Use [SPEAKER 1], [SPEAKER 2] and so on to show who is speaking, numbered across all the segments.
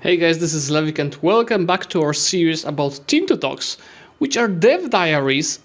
[SPEAKER 1] Hey guys, this is Zlewikk and welcome back to our series about Tinto Talks, which are dev diaries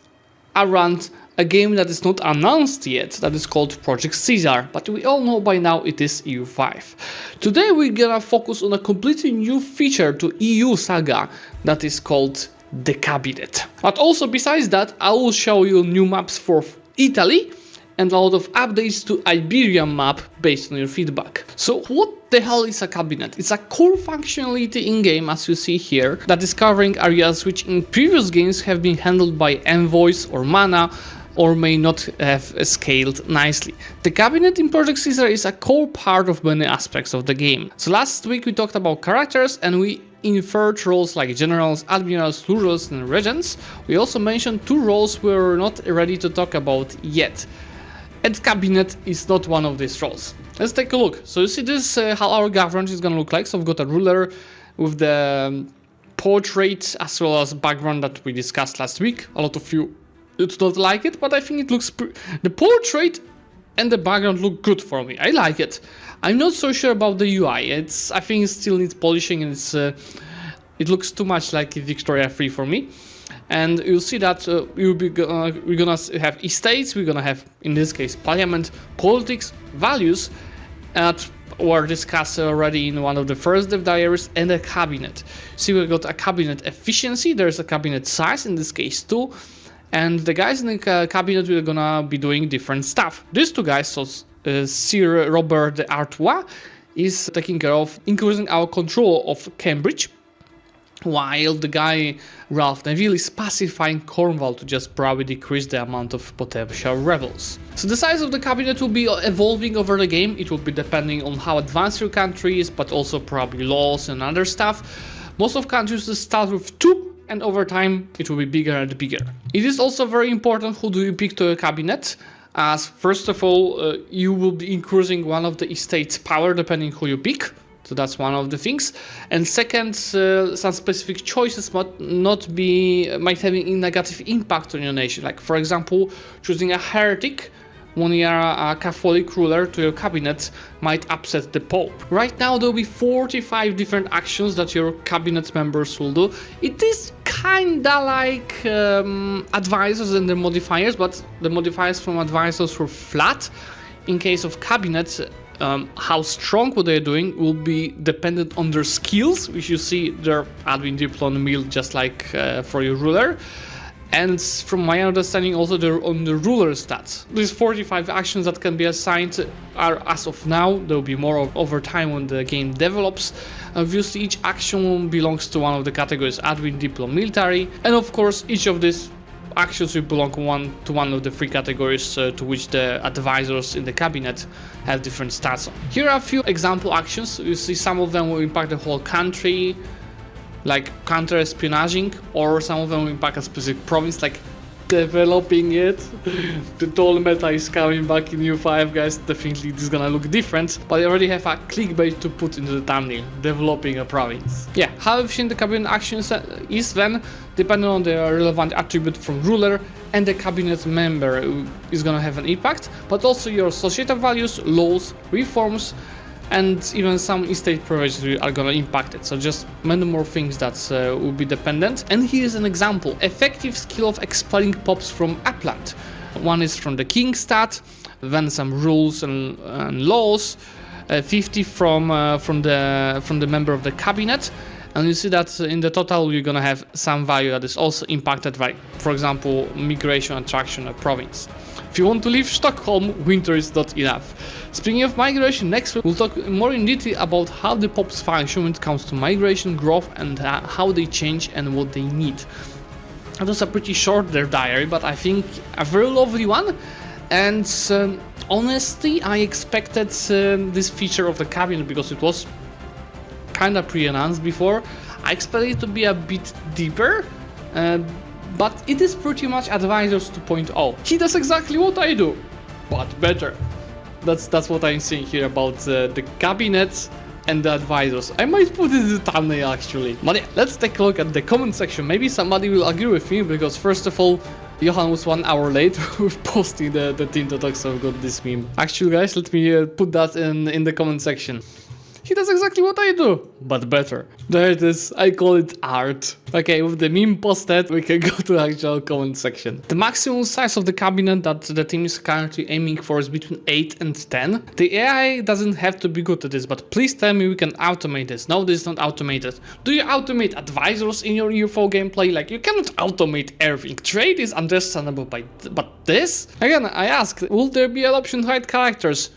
[SPEAKER 1] around a game that is not announced yet, that is called Project Ceasar, but we all know by now it is EU5. Today we're gonna focus on a completely new feature to EU saga that is called the Cabinet. But also besides that, I will show you new maps for Italy and a lot of updates to Iberian map based on your feedback. So what the hell is a cabinet? It's a core functionality in-game, as you see here, that is covering areas which in previous games have been handled by envoys or mana, or may not have scaled nicely. The cabinet in Project Ceasar is a core part of many aspects of the game. So last week we talked about characters and we inferred roles like generals, admirals, rurals and regents. We also mentioned two roles we're not ready to talk about yet. And cabinet is not one of these roles. Let's take a look. So you see this how our government is gonna look like. So I've got a ruler with the portrait as well as background that we discussed last week. A lot of you did not like it, but I think it looks the portrait and the background look good for me. I like it. I'm not so sure about the UI. I think it still needs polishing and it looks too much like Victoria 3 for me. And you'll see that we're gonna have estates, we're gonna have, in this case, parliament, politics, values, that were discussed already in one of the first dev diaries, and a cabinet. See, we've got a cabinet efficiency, there's a cabinet size, in this case 2, and the guys in the cabinet are gonna be doing different stuff. These two guys, so Sir Robert de Artois, is taking care of increasing our control of Cambridge, while the guy Ralph Neville is pacifying Cornwall to just probably decrease the amount of potential rebels. So the size of the cabinet will be evolving over the game. It will be depending on how advanced your country is, but also probably laws and other stuff. Most of countries will start with 2, and over time it will be bigger and bigger. It is also very important who do you pick to a cabinet, as first of all you will be increasing one of the estates' power depending who you pick. So that's one of the things. And second, some specific choices might have a negative impact on your nation. Like, for example, choosing a heretic when you are a Catholic ruler to your cabinet might upset the Pope. Right now, there will be 45 different actions that your cabinet members will do. It is kinda like advisors and the modifiers, but the modifiers from advisors were flat. In case of cabinets, how strong what they're doing will be dependent on their skills, which you see their admin, diplom, mill, just like for your ruler. And from my understanding also they're on the ruler stats. These 45 actions that can be assigned are as of now. There will be more over time when the game develops. Obviously each action belongs to one of the categories admin, diplom, military, and of course each of these actions will belong to one of the 3 categories to which the advisors in the cabinet have different stats on. Here are a few example actions. You see some of them will impact the whole country, like counter-espionaging, or some of them will impact a specific province, like developing it. The toll meta is coming back in EU5, guys. Definitely this is gonna look different, but I already have a clickbait to put into the thumbnail, developing a province. Yeah, how efficient the cabinet actions is then, depending on the relevant attribute from ruler and the cabinet member is gonna have an impact, but also your societal values, laws, reforms, and even some estate provisions are gonna impact it. So just many more things that will be dependent. And here's an example: effective skill of expelling pops from upland. One is from the king stat, then some rules and laws, 50 from the member of the cabinet. And you see that in the total you're gonna have some value that is also impacted by, for example, migration, attraction, or province. If you want to leave Stockholm, winter is not enough. Speaking of migration, next week we'll talk more in detail about how the pops function when it comes to migration, growth, and how they change and what they need. It was a pretty short diary, but I think a very lovely one. And honestly, I expected this feature of the cabinet, because it was kind of pre-announced before. I expected it to be a bit deeper, but it is pretty much Advisors 2.0. He does exactly what I do, but better. That's what I'm saying here about the cabinet and the advisors. I might put it in the thumbnail actually. But yeah, let's take a look at the comment section. Maybe somebody will agree with me, because first of all, Johan was 1 hour late with posting the Tinto Talks, so I've got this meme. Actually guys, let me put that in the comment section. He does exactly what I do, but better. There it is, I call it art. Okay, with the meme posted, we can go to the actual comment section. The maximum size of the cabinet that the team is currently aiming for is between 8 and 10. The AI doesn't have to be good at this, but please tell me we can automate this. No, this is not automated. Do you automate advisors in your EU4 gameplay? Like, you cannot automate everything. Trade is understandable, but this? Again, I ask, will there be an option to hide characters?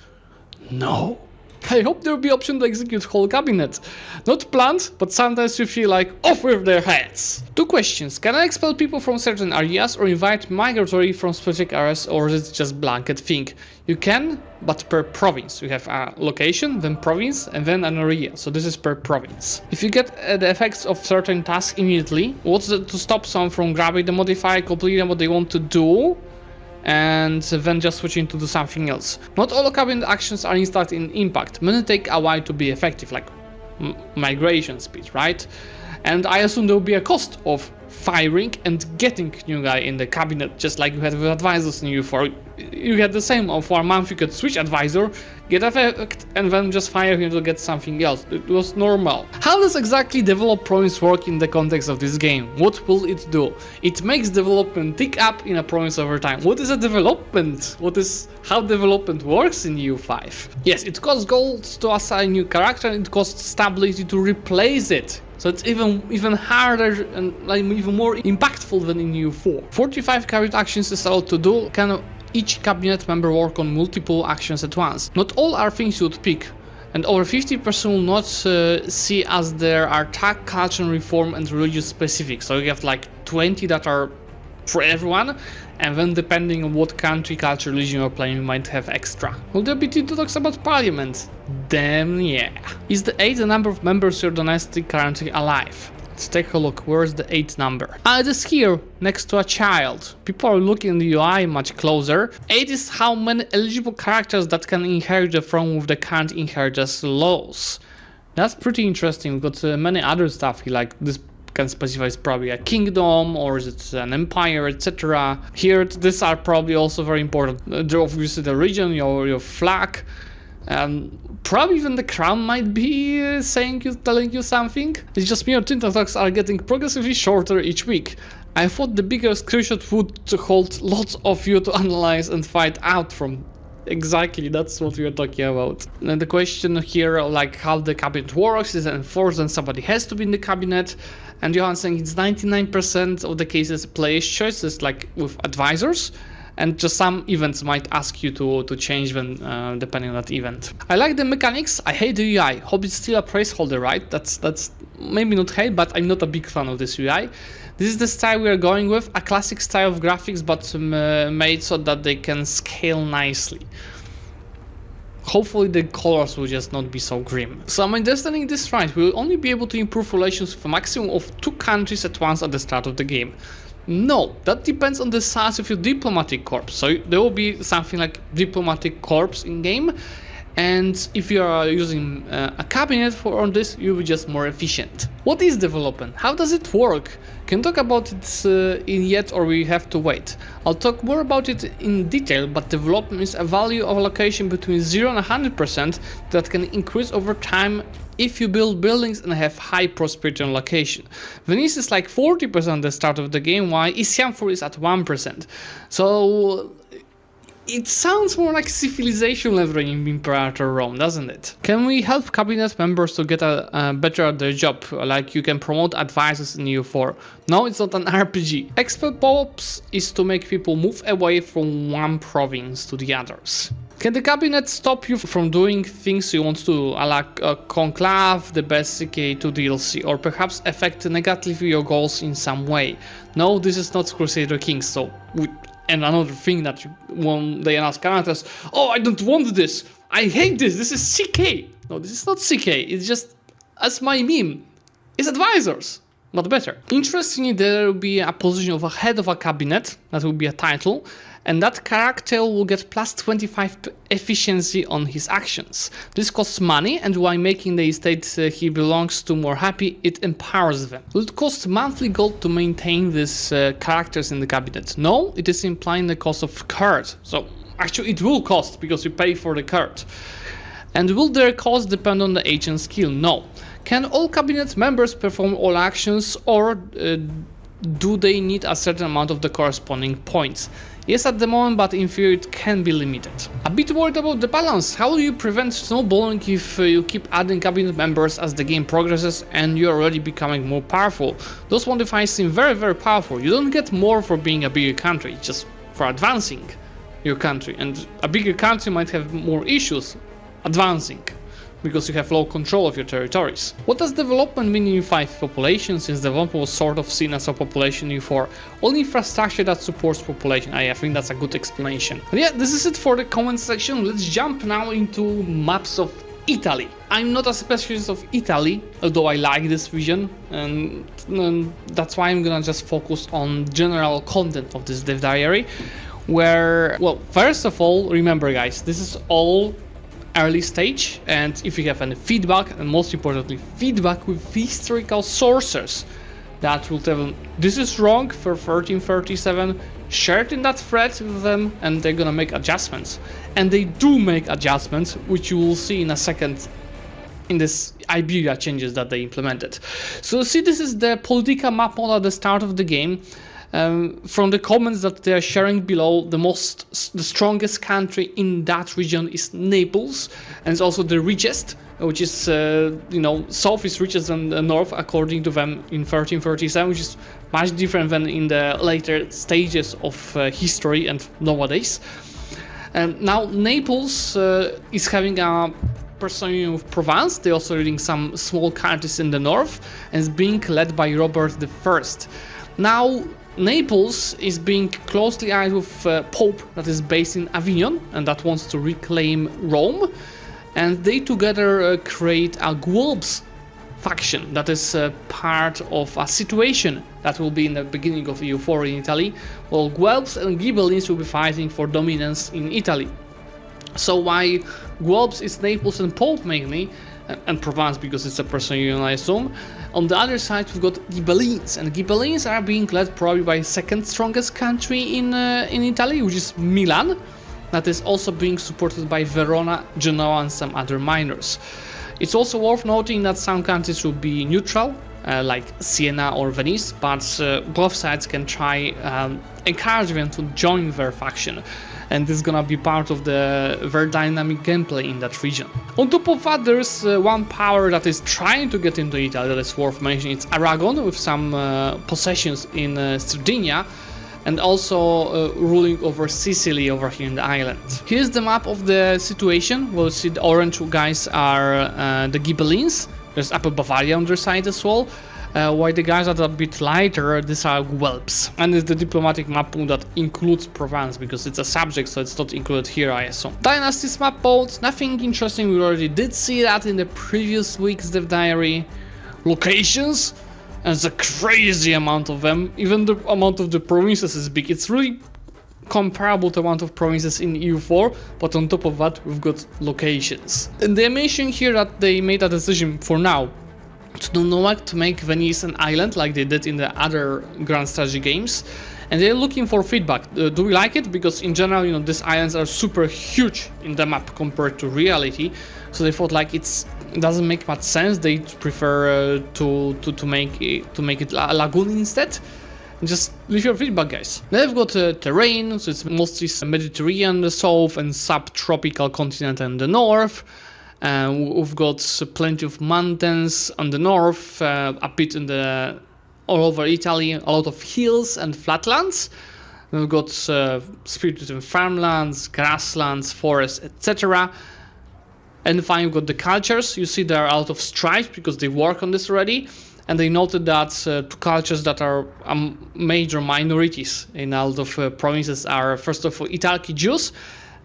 [SPEAKER 1] No. I hope there will be option to execute whole cabinet. Not planned, but sometimes you feel like off with their heads. 2 questions. Can I expel people from certain areas or invite migratory from specific areas, or is it just blanket thing? You can, but per province. You have a location, then province, and then an area. So this is per province. If you get the effects of certain tasks immediately, what's to stop someone from grabbing the modifier, completing what they want to do, and then just switching to do something else. Not all cabinet actions are installed in Impact. Many take a while to be effective, like migration speed, right? And I assume there will be a cost of firing and getting new guy in the cabinet, just like you had with advisors in EU4. You had the same. For a month you could switch advisor, get effect, and then just fire him to get something else. It was normal. How does exactly develop province work in the context of this game? What will it do? It makes development tick up in a province over time. What is a development? How development works in EU5? Yes, it costs gold to assign new character, and it costs stability to replace it. So it's even harder and like even more impactful than in EU4. 45 cabinet actions is allowed to do. Can each cabinet member work on multiple actions at once? Not all are things you would pick, and over 50% will not see as there are tag, culture, reform, and religious specific. So you have like 20 that are for everyone, and then depending on what country, culture, religion you're playing, you might have extra. Will there be Tito talks about parliament? Damn yeah. Is the 8 the number of members your dynasty currently alive? Let's take a look. Where's the 8 number? It is here, next to a child. People are looking in the UI much closer. 8 is how many eligible characters that can inherit the throne with the current inheritance laws. That's pretty interesting. We've got many other stuff here, like this can specify it's probably a kingdom or is it an empire, etc. Here, these are probably also very important. Obviously the region, your flag, probably even the crown might be telling you something. It's just me or Tinto Talks are getting progressively shorter each week. I thought the bigger screenshot would hold lots of you to analyze and find out from. Exactly, that's what we are talking about. And the question here, like how the cabinet works, is enforced and somebody has to be in the cabinet. And Johan saying it's 99% of the cases players' choices, like with advisors, and just some events might ask you to change them depending on that event. I like the mechanics. I hate the UI. Hope it's still a placeholder, right? That's maybe not hate, but I'm not a big fan of this UI. This is the style we are going with, a classic style of graphics, but made so that they can scale nicely. Hopefully the colors will just not be so grim. So am I understanding this right? We will only be able to improve relations with a maximum of 2 countries at once at the start of the game. No, that depends on the size of your diplomatic corps. So there will be something like diplomatic corps in game, and if you are using a cabinet on this, you'll be just more efficient. What is development? How does it work? Can talk about it in yet, or we have to wait? I'll talk more about it in detail, but development is a value of allocation between 0 and 100% that can increase over time if you build buildings and have high prosperity on location. Venice is like 40% at the start of the game, while Isianfur is at 1%. So it sounds more like civilization level in Imperator Rome, doesn't it? Can we help cabinet members to get better at their job? Like you can promote advisors in EU4. No, it's not an RPG. Expel pop-ups is to make people move away from one province to the others. Can the cabinet stop you from doing things you want to do, like Conclave, the best CK2 DLC, or perhaps affect negatively your goals in some way? No, this is not Crusader Kings, so and another thing that when they announce characters, oh, I don't want this, I hate this is CK. No, this is not CK, it's just, as my meme, it's advisors, not better. Interestingly, there will be a position of a head of a cabinet, that will be a title, and that character will get plus 25 efficiency on his actions. This costs money, and while making the estate he belongs to more happy, it empowers them. Will it cost monthly gold to maintain these characters in the cabinet? No, it is implying the cost of card. So actually it will cost because you pay for the card. And will their cost depend on the agent skill? No. Can all cabinet members perform all actions, or do they need a certain amount of the corresponding points? Yes, at the moment, but in theory it can be limited. A bit worried about the balance. How do you prevent snowballing if you keep adding cabinet members as the game progresses and you're already becoming more powerful? Those modifiers seem very, very powerful. You don't get more for being a bigger country, just for advancing your country. And a bigger country might have more issues advancing, because you have low control of your territories. What does development mean in EU5 population, since development was sort of seen as a population in EU4? All infrastructure that supports population. I think that's a good explanation. And yeah, this is it for the comment section. Let's jump now into maps of Italy. I'm not a specialist of Italy, although I like this region, and that's why I'm gonna just focus on general content of this dev diary, where, well, first of all, remember guys, this is all early stage, and if you have any feedback, and most importantly feedback with historical sources that will tell them this is wrong for 1337, share it in that thread with them and they're gonna make adjustments. And they do make adjustments, which you will see in a second in this Iberia changes that they implemented. So see, this is the Politica map model at the start of the game. From the comments that they are sharing below, the strongest country in that region is Naples, and it's also the richest, which is south is richer than the north according to them in 1337, which is much different than in the later stages of history and nowadays. And now Naples is having a personal union with Provence. They're also leading some small countries in the north, and is being led by Robert I. Now Naples is being closely allied with Pope that is based in Avignon and that wants to reclaim Rome, and they together create a Guelphs faction that is part of a situation that will be in the beginning of EU4 in Italy. Well, Guelphs and Ghibellines will be fighting for dominance in Italy. So why Guelphs is Naples and Pope mainly, and Provence because it's a personal union, I assume. On the other side we've got Ghibellines, and Ghibellines are being led probably by second strongest country in Italy, which is Milan, that is also being supported by Verona, Genoa and some other minors. It's also worth noting that some countries will be neutral, like Siena or Venice, but both sides can try encourage them to join their faction, and this is gonna be part of the very dynamic gameplay in that region. On top of that, there's one power that is trying to get into Italy that is worth mentioning. It's Aragon, with some possessions in Sardinia, and also ruling over Sicily over here in the island. Here's the map of the situation. We'll see the orange guys are the Ghibellines. There's Upper Bavaria on their side as well. While the guys that are a bit lighter, these are Guelphs. And it's the diplomatic map that includes Provence, because it's a subject, so it's not included here, I assume. Dynasties map boats, nothing interesting. We already did see that in the previous week's dev diary. Locations, and it's a crazy amount of them. Even the amount of the provinces is big. It's really comparable to the amount of provinces in EU4, but on top of that, we've got locations. And they mention here that they made a decision for now to make Venice an island like they did in the other grand strategy games, and they're looking for feedback. Do we like it? Because in general, these islands are super huge in the map compared to reality, so they thought like it doesn't make much sense. They prefer to make it a lagoon instead. Just leave your feedback, guys. Then we've got terrain, so it's mostly Mediterranean in the south and subtropical continent in the north. We've got plenty of mountains on the north, a bit all over Italy, a lot of hills and flatlands. We've got spirited farmlands, grasslands, forests, etc. And finally we've got the cultures. You see there are a lot of strife because they work on this already. And they noted that two cultures that are major minorities in a lot of provinces are, first of all, Italki Jews,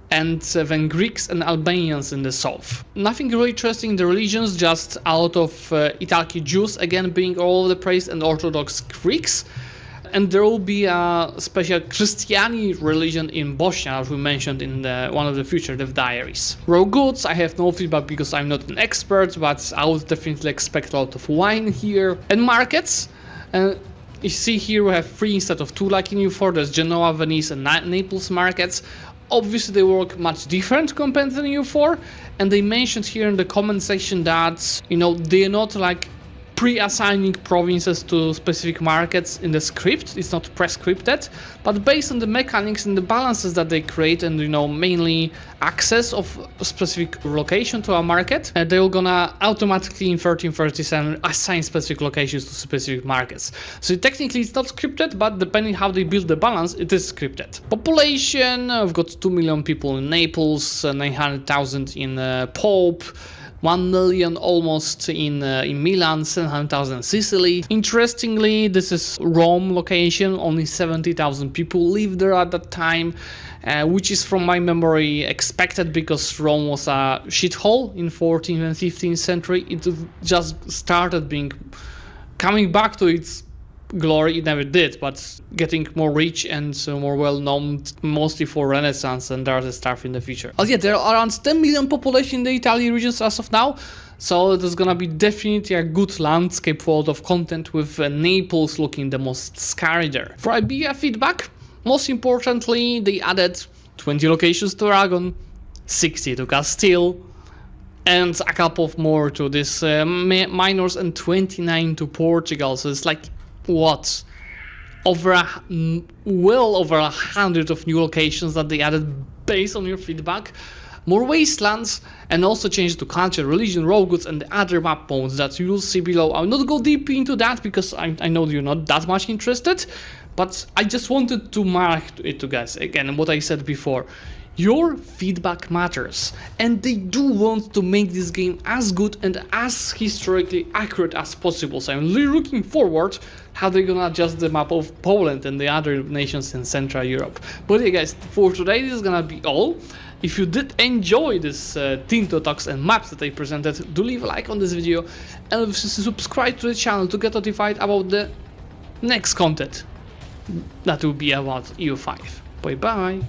[SPEAKER 1] and then Greeks and Albanians in the south. Nothing really interesting in the religions, just a lot of Italki Jews again being all over the place, and Orthodox Greeks. And there will be a special Christiani religion in Bosnia, as we mentioned in one of the future dev diaries. Raw goods, I have no feedback because I'm not an expert, but I would definitely expect a lot of wine here. And markets, you see here we have 3 instead of 2 like in EU4. There's Genoa, Venice and Naples markets. Obviously they work much different compared to EU4, And they mentioned here in the comment section that, you know, they're not like pre-assigning provinces to specific markets in the script. It's not pre-scripted, but based on the mechanics and the balances that they create, and, you know, mainly access of a specific location to a market, they're gonna automatically in 1337 assign specific locations to specific markets. So technically it's not scripted, but depending how they build the balance, it is scripted. Population, we've got 2 million people in Naples, 900,000 in Pope, 1 million almost in Milan, 700,000 in Sicily. Interestingly, this is Rome location, only 70,000 people live there at that time, which is from my memory expected because Rome was a shithole in 14th and 15th century. It just started coming back to its glory. It never did, but getting more rich and more well known, mostly for Renaissance and other stuff in the future. Oh yeah, there are around 10 million population in the Italy regions as of now, so there's gonna be definitely a good landscape for a lot of content, with Naples looking the most scary there. For Iberia feedback, most importantly, they added 20 locations to Aragon, 60 to Castile, and a couple of more to this minors, and 29 to Portugal. So it's like, what, well over 100 of new locations that they added based on your feedback. More wastelands, and also changes to culture, religion, raw goods, and the other map modes that you will see below. I will not go deep into that because I know you're not that much interested, but I just wanted to mark it to guys. Again, what I said before, your feedback matters, and they do want to make this game as good and as historically accurate as possible. So I'm really looking forward how they're gonna adjust the map of Poland and the other nations in Central Europe. But yeah guys, for today this is gonna be all. If you did enjoy this Tinto Talks and maps that I presented, do leave a like on this video and subscribe to the channel to get notified about the next content that will be about EU5. Bye bye!